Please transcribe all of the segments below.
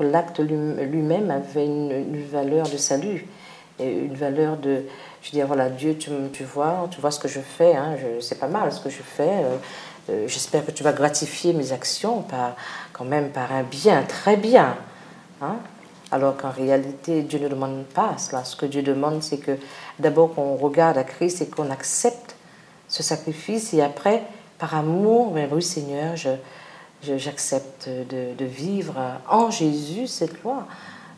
l'acte lui-même avait une valeur de salut, et une valeur de, je veux dire, voilà, Dieu, tu vois ce que je fais, hein, c'est pas mal ce que je fais, j'espère que tu vas gratifier mes actions quand même par un bien, très bien. Hein? Alors qu'en réalité, Dieu ne demande pas cela. Ce que Dieu demande, c'est que d'abord qu'on regarde à Christ et qu'on accepte ce sacrifice, et après, par amour, ben oui Seigneur, j'accepte de vivre en Jésus cette loi,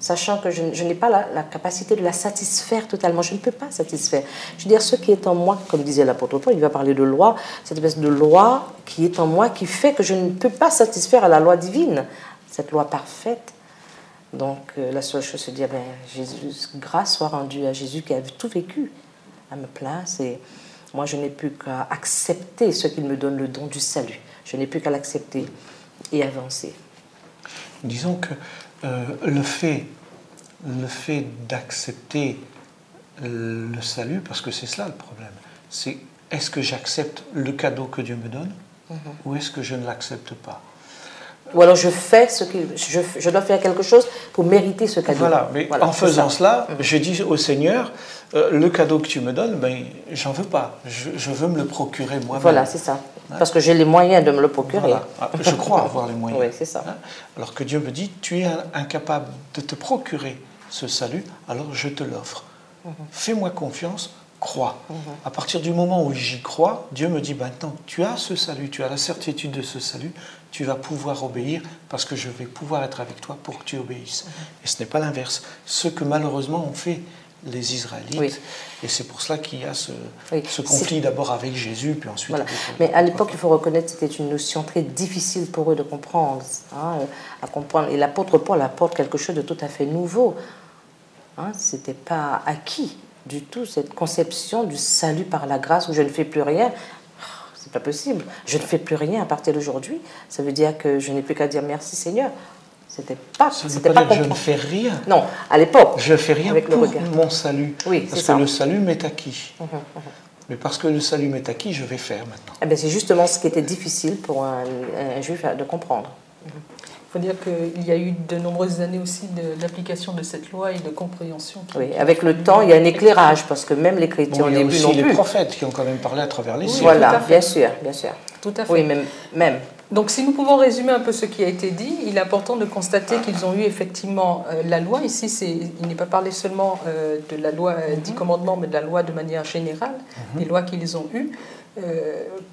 sachant que je n'ai pas la capacité de la satisfaire totalement. Je ne peux pas satisfaire. Je veux dire, ce qui est en moi, comme disait l'apôtre Paul, il va parler de loi, cette espèce de loi qui est en moi, qui fait que je ne peux pas satisfaire à la loi divine, cette loi parfaite. Donc la seule chose, c'est de dire, ben, Jésus, grâce soit rendue à Jésus qui a tout vécu à ma place, et moi je n'ai plus qu'à accepter ce qu'il me donne, le don du salut. Je n'ai plus qu'à l'accepter et avancer. Disons que le fait d'accepter le salut, parce que c'est cela le problème, c'est est-ce que j'accepte le cadeau que Dieu me donne ou est-ce que je ne l'accepte pas? Ou alors je fais je dois faire quelque chose pour mériter ce cadeau. Voilà, mais en faisant cela, je dis au Seigneur, le cadeau que tu me donnes, ben, j'en veux pas. Je veux me le procurer moi-même. Voilà, c'est ça. Hein? Parce que j'ai les moyens de me le procurer. Voilà. Je crois avoir les moyens. Oui, c'est ça. Hein? Alors que Dieu me dit, tu es incapable de te procurer ce salut, alors je te l'offre. Fais-moi confiance, crois. À partir du moment où j'y crois, Dieu me dit, maintenant, tu as ce salut, tu as la certitude de ce salut, tu vas pouvoir obéir parce que je vais pouvoir être avec toi pour que tu obéisses. Et ce n'est pas l'inverse. Ce que malheureusement ont fait les Israélites. Oui. Et c'est pour cela qu'il y a ce conflit d'abord avec Jésus, puis ensuite voilà. avec mais à l'époque, il faut reconnaître que c'était une notion très difficile pour eux de comprendre. Hein, à comprendre. Et l'apôtre Paul apporte quelque chose de tout à fait nouveau. Hein, ce n'était pas acquis du tout, cette conception du salut par la grâce où je ne fais plus rien. C'est pas possible. Je ne fais plus rien à partir d'aujourd'hui. Ça veut dire que je n'ai plus qu'à dire merci Seigneur. C'était pas que je ne fais rien. Non, à l'époque. Je ne fais rien pour mon salut. Oui, parce que le salut m'est acquis. Mais parce que le salut m'est acquis, je vais faire maintenant. Eh bien, c'est justement ce qui était difficile pour un juif de comprendre. Il faut dire qu'il y a eu de nombreuses années aussi d'application de cette loi et de compréhension. Oui, avec le temps, il y a un éclérage, parce que même les chrétiens au début non plus. Il y a aussi les prophètes qui ont quand même parlé à travers les siècles. Voilà, bien sûr, bien sûr. Tout à fait. Oui, même. Donc, si nous pouvons résumer un peu ce qui a été dit, il est important de constater qu'ils ont eu effectivement la loi. Ici, il n'est pas parlé seulement de la loi 10 commandements, mais de la loi de manière générale, des lois qu'ils ont eues.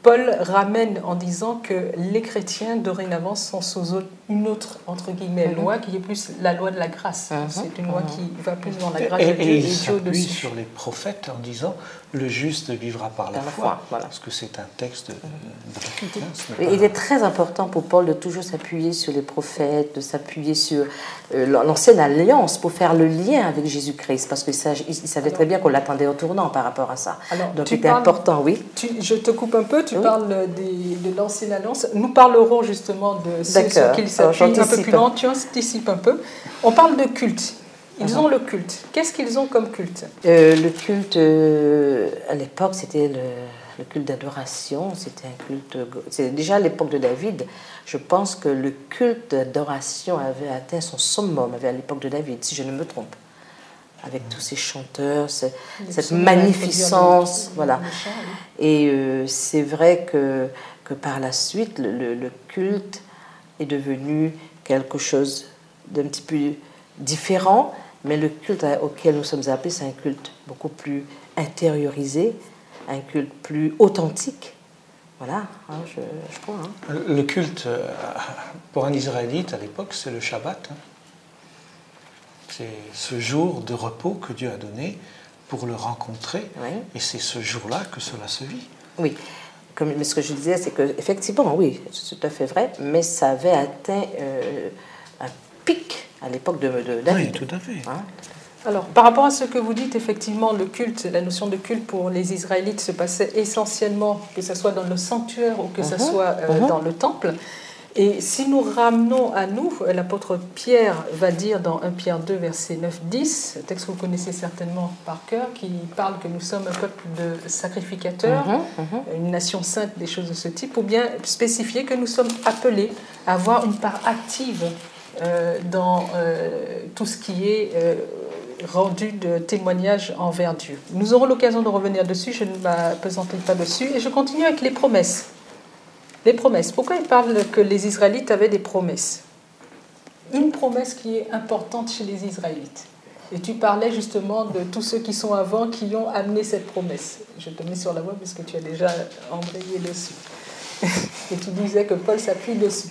Paul ramène en disant que les chrétiens dorénavant sont sous une autre entre guillemets loi qui est plus la loi de la grâce. C'est une loi qui va plus dans la grâce de Dieu et il s'appuie sur les prophètes en disant le juste vivra par la foi, voilà. Parce que c'est un texte de Il est très important pour Paul de toujours s'appuyer sur les prophètes, de s'appuyer sur l'ancienne alliance pour faire le lien avec Jésus-Christ, parce qu'il savait très bien qu'on l'attendait au tournant par rapport à ça. Alors, donc c'était important, oui. Je te coupe un peu, tu parles de l'ancienne alliance. Nous parlerons justement de ce qu'il s'appuie un peu plus loin. Tu anticipes un peu. On parle de culte. Ils ont le culte. Qu'est-ce qu'ils ont comme culte? Le culte, à l'époque, c'était le culte d'adoration. C'était un culte. C'est déjà à l'époque de David. Je pense que le culte d'adoration avait atteint son summum à l'époque de David, si je ne me trompe. Avec tous ces chanteurs, cette magnificence, voilà. Et c'est vrai que par la suite, le culte est devenu quelque chose d'un petit peu différent, mais le culte auquel nous sommes appelés, c'est un culte beaucoup plus intériorisé, un culte plus authentique. Voilà, hein, je crois. Hein. Le culte, pour un Israélite à l'époque, c'est le Shabbat. Hein. C'est ce jour de repos que Dieu a donné pour le rencontrer, et c'est ce jour-là que cela se vit. Oui, mais ce que je disais, c'est qu'effectivement, oui, c'est tout à fait vrai, mais ça avait atteint un pic à l'époque de David. Oui, tout à fait. Hein? Alors, par rapport à ce que vous dites, effectivement, le culte, la notion de culte pour les Israélites se passait essentiellement, que ce soit dans le sanctuaire ou que ce soit dans le temple. Et si nous ramenons à nous, l'apôtre Pierre va dire dans 1 Pierre 2, verset 9-10, texte que vous connaissez certainement par cœur, qui parle que nous sommes un peuple de sacrificateurs, une nation sainte, des choses de ce type, ou bien spécifier que nous sommes appelés à avoir une part active dans tout ce qui est rendu de témoignage envers Dieu. Nous aurons l'occasion de revenir dessus, je ne m'appesantis pas dessus, et je continue avec les promesses. Les promesses. Pourquoi il parle que les Israélites avaient des promesses? Une promesse qui est importante chez les Israélites. Et tu parlais justement de tous ceux qui sont avant, qui ont amené cette promesse. Je te mets sur la voie puisque tu as déjà embrayé dessus. Et tu disais que Paul s'appuie dessus.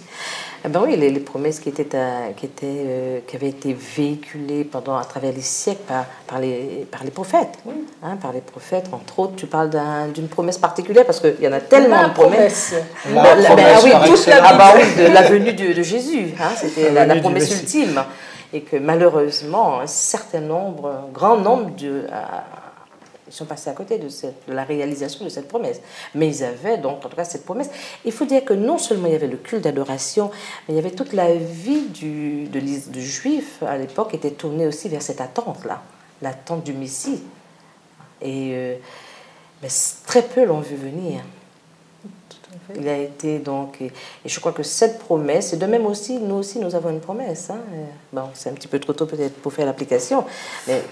Eh ben oui, les promesses qui avaient été véhiculées à travers les siècles par les prophètes. Oui. Hein, par les prophètes, entre autres, tu parles d'une promesse particulière parce qu'il y en a tellement de promesses. Oui, toute de la venue de Jésus. Hein, c'était la promesse ultime. Et que malheureusement, un grand nombre ils sont passés à côté de la réalisation de cette promesse. Mais ils avaient donc, en tout cas, cette promesse. Il faut dire que non seulement il y avait le culte d'adoration, mais il y avait toute la vie du juif à l'époque était tournée aussi vers cette attente-là, l'attente du Messie. Et très peu l'ont vu venir. Il a été donc, et je crois que cette promesse, et de même aussi, nous avons une promesse. Hein. Bon, c'est un petit peu trop tôt peut-être pour faire l'application, mais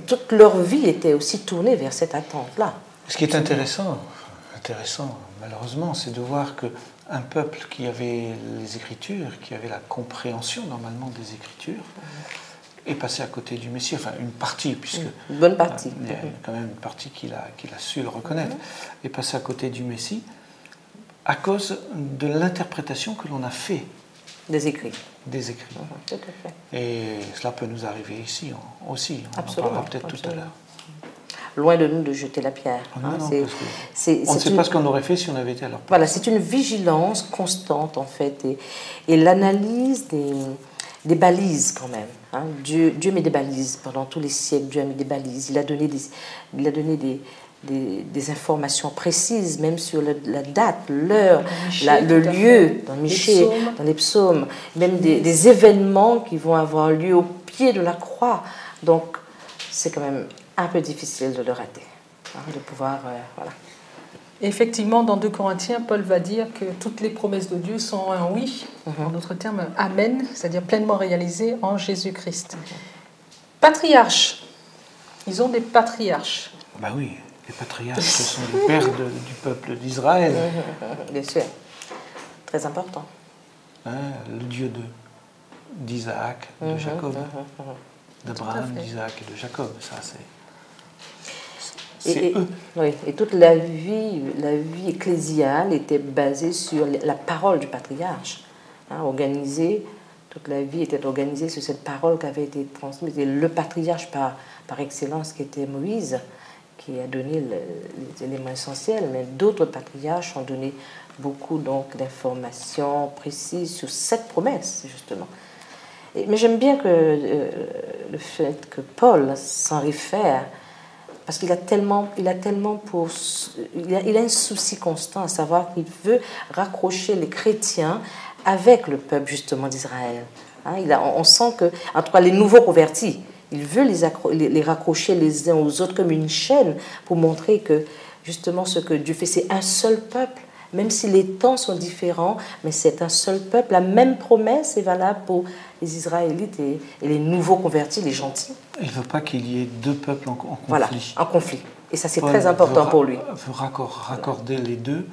toute leur vie était aussi tournée vers cette attente-là. Ce qui est intéressant malheureusement, c'est de voir qu'un peuple qui avait les Écritures, qui avait la compréhension normalement des Écritures, est passé à côté du Messie, enfin une partie, puisque une bonne partie. Il y a quand même une partie qu'il a su le reconnaître, est passé à côté du Messie, à cause de l'interprétation que l'on a fait des écrits. Tout à fait. Et cela peut nous arriver ici aussi. On en parlera peut-être tout à l'heure. Loin de nous de jeter la pierre. Non, parce que on ne sait pas ce qu'on aurait fait si on avait été à leur place. Voilà, c'est une vigilance constante en fait, et l'analyse des balises quand même. Hein. Dieu met des balises pendant tous les siècles. Dieu a mis des balises. Il a donné des informations précises, même sur la date, l'heure, le lieu, dans les psaumes, même des événements qui vont avoir lieu au pied de la croix. Donc, c'est quand même un peu difficile de le rater, hein, de pouvoir... voilà. Effectivement, dans 2 Corinthiens, Paul va dire que toutes les promesses de Dieu sont un oui, en d'autres termes, amen, c'est-à-dire pleinement réalisées en Jésus-Christ. Patriarches, ils ont des patriarches. Ben oui. Les patriarches, ce sont les pères du peuple d'Israël. Bien sûr. Très important. Hein, le Dieu d'Isaac, de Jacob, d'Abraham, d'Isaac et de Jacob. Ça, c'est eux. Oui, et toute la vie ecclésiale était basée sur la parole du patriarche. Hein, toute la vie était organisée sur cette parole qui avait été transmise. Et le patriarche par excellence qui était Moïse, qui a donné les éléments essentiels, mais d'autres patriarches ont donné beaucoup d'informations précises sur cette promesse, justement. Mais j'aime bien le fait que Paul s'en réfère, parce qu'il a un souci constant, à savoir qu'il veut raccrocher les chrétiens avec le peuple, justement, d'Israël. Hein, on sent que, en tout cas, les nouveaux convertis, il veut les raccrocher les uns aux autres comme une chaîne pour montrer que justement ce que Dieu fait, c'est un seul peuple, même si les temps sont différents, mais c'est un seul peuple. La même promesse est valable pour les Israélites et les nouveaux convertis, les gentils. Il ne veut pas qu'il y ait 2 peuples en conflit. Voilà, en conflit. Et ça, c'est très important pour lui. Il veut raccorder les deux,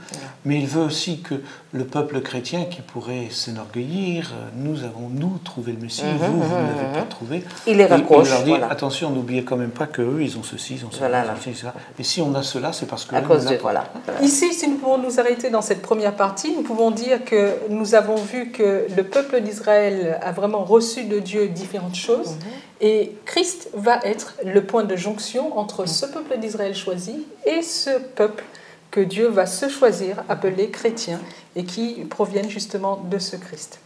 mais il veut aussi que le peuple chrétien qui pourrait s'enorgueillir, nous avons trouvé le Messie, vous ne l'avez pas trouvé. Il les raccroche. Il leur dit, attention, n'oubliez quand même pas qu'eux, ils ont ceci, ils ont cela, etc. Et si on a cela, c'est parce que... À cause de... Voilà. Ici, si nous pouvons nous arrêter dans cette première partie, nous pouvons dire que nous avons vu que le peuple d'Israël a vraiment reçu de Dieu différentes choses, et Christ va être le point de jonction entre ce peuple d'Israël choisi et ce peuple que Dieu va se choisir, appelé chrétien, et qui proviennent justement de ce Christ.